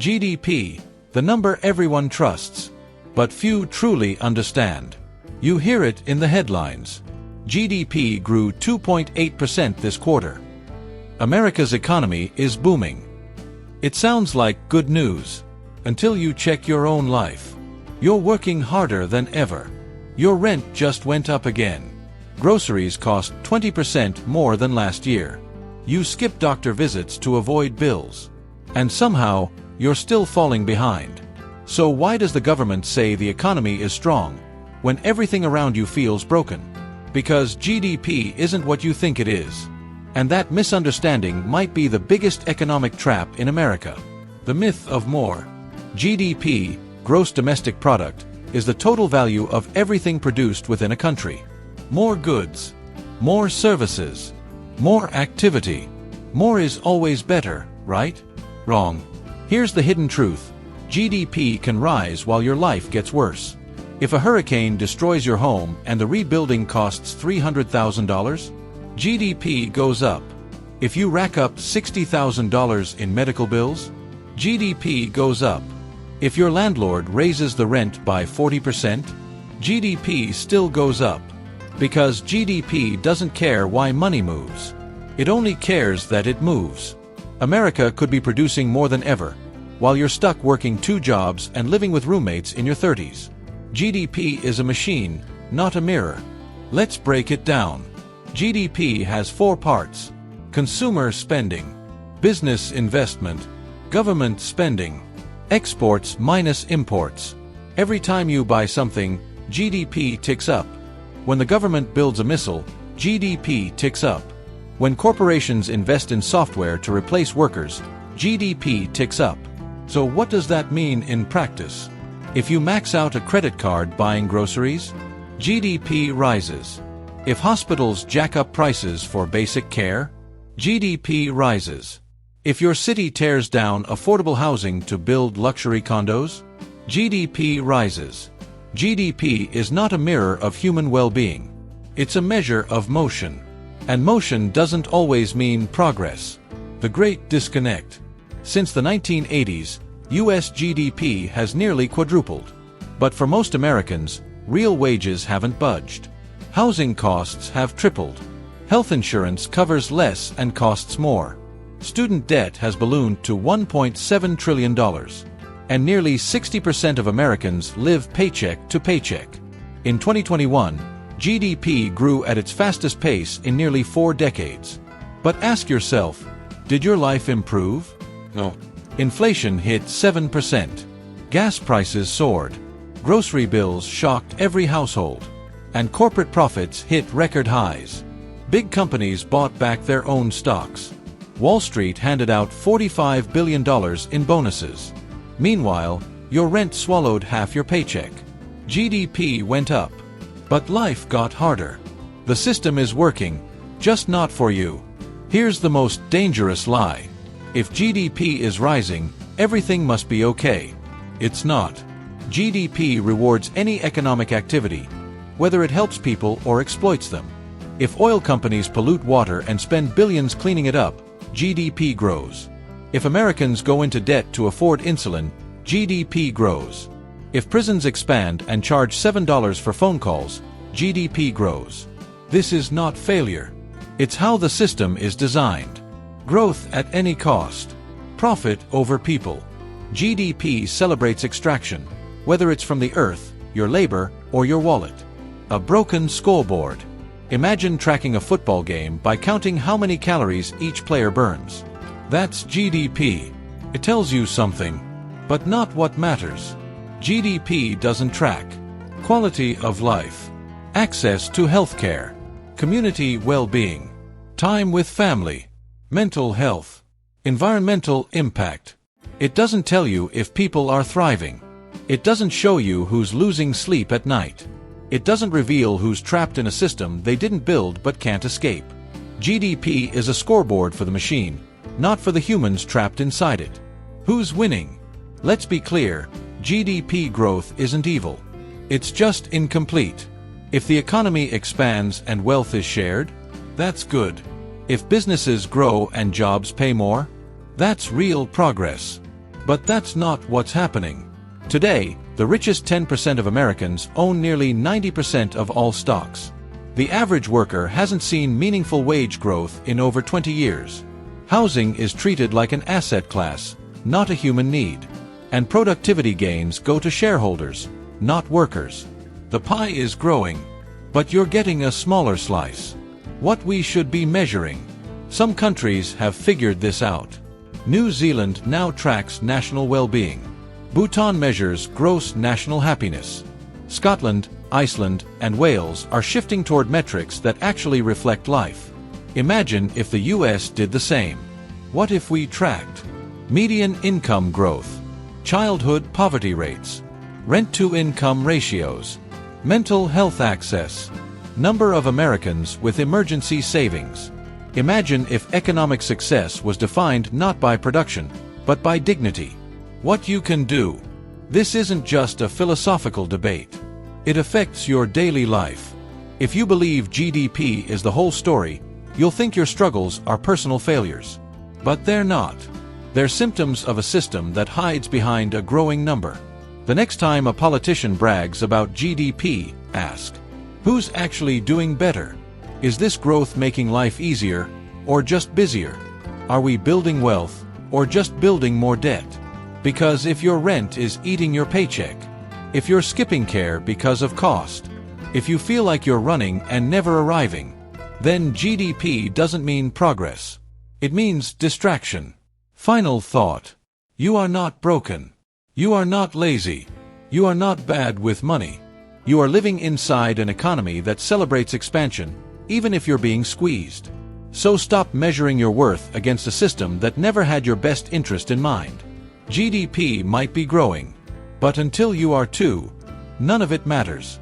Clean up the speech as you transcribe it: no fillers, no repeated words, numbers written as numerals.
GDP, the number everyone trusts, but few truly understand. You hear it in the headlines. GDP grew 2.8% this quarter. America's economy is booming. It sounds like good news, until you check your own life. You're working harder than ever. Your rent just went up again. Groceries cost 20% more than last year. You skip doctor visits to avoid bills. And somehow, you're still falling behind. So why does the government say the economy is strong, when everything around you feels broken? Because GDP isn't what you think it is. And that misunderstanding might be the biggest economic trap in America. The myth of more. GDP, gross domestic product, is the total value of everything produced within a country. More goods, more services, more activity. More is always better, right? Wrong. Here's the hidden truth. GDP can rise while your life gets worse. If a hurricane destroys your home and the rebuilding costs $300,000, GDP goes up. If you rack up $60,000 in medical bills, GDP goes up. If your landlord raises the rent by 40%, GDP still goes up. Because GDP doesn't care why money moves. It only cares that it moves. America could be producing more than ever, while you're stuck working 2 jobs and living with roommates in your 30s. GDP is a machine, not a mirror. Let's break it down. GDP has 4 parts: consumer spending, business investment, government spending, exports minus imports. Every time you buy something, GDP ticks up. When the government builds a missile, GDP ticks up. When corporations invest in software to replace workers, GDP ticks up. So what does that mean in practice? If you max out a credit card buying groceries, GDP rises. If hospitals jack up prices for basic care, GDP rises. If your city tears down affordable housing to build luxury condos, GDP rises. GDP is not a mirror of human well-being. It's a measure of motion. And motion doesn't always mean progress. The Great Disconnect. Since the 1980s, US GDP has nearly quadrupled. But for most Americans, real wages haven't budged. Housing costs have tripled. Health insurance covers less and costs more. Student debt has ballooned to $1.7 trillion. And nearly 60% of Americans live paycheck to paycheck. In 2021, GDP grew at its fastest pace in nearly 4 decades. But ask yourself, did your life improve? No. Inflation hit 7%. Gas prices soared. Grocery bills shocked every household. And corporate profits hit record highs. Big companies bought back their own stocks. Wall Street handed out $45 billion in bonuses. Meanwhile, your rent swallowed half your paycheck. GDP went up. But life got harder. The system is working, just not for you. Here's the most dangerous lie. If GDP is rising, everything must be okay. It's not. GDP rewards any economic activity, whether it helps people or exploits them. If oil companies pollute water and spend billions cleaning it up, GDP grows. If Americans go into debt to afford insulin, GDP grows. If prisons expand and charge $7 for phone calls, GDP grows. This is not failure. It's how the system is designed. Growth at any cost. Profit over people. GDP celebrates extraction, whether it's from the earth, your labor, or your wallet. A broken scoreboard. Imagine tracking a football game by counting how many calories each player burns. That's GDP. It tells you something, but not what matters. GDP doesn't track quality of life, access to healthcare, community well-being, time with family, mental health, environmental impact. It doesn't tell you if people are thriving. It doesn't show you who's losing sleep at night. It doesn't reveal who's trapped in a system they didn't build but can't escape. GDP is a scoreboard for the machine, not for the humans trapped inside it. Who's winning? Let's be clear, GDP growth isn't evil. It's just incomplete. If the economy expands and wealth is shared, that's good. If businesses grow and jobs pay more, that's real progress. But that's not what's happening. Today, the richest 10% of Americans own nearly 90% of all stocks. The average worker hasn't seen meaningful wage growth in over 20 years. Housing is treated like an asset class, not a human need. And productivity gains go to shareholders, not workers. The pie is growing, but you're getting a smaller slice. What we should be measuring. Some countries have figured this out. New Zealand now tracks national well-being. Bhutan measures gross national happiness. Scotland, Iceland, and Wales are shifting toward metrics that actually reflect life. Imagine if the US did the same. What if we tracked median income growth, childhood poverty rates, rent-to-income ratios, mental health access, number of Americans with emergency savings? Imagine if economic success was defined not by production, but by dignity. What you can do. This isn't just a philosophical debate. It affects your daily life. If you believe GDP is the whole story, you'll think your struggles are personal failures. But they're not. They're symptoms of a system that hides behind a growing number. The next time a politician brags about GDP, ask, who's actually doing better? Is this growth making life easier, or just busier? Are we building wealth, or just building more debt? Because if your rent is eating your paycheck, if you're skipping care because of cost, if you feel like you're running and never arriving, then GDP doesn't mean progress. It means distraction. Final thought. You are not broken. You are not lazy. You are not bad with money. You are living inside an economy that celebrates expansion, even if you're being squeezed. So stop measuring your worth against a system that never had your best interest in mind. GDP might be growing, but until you are too, none of it matters.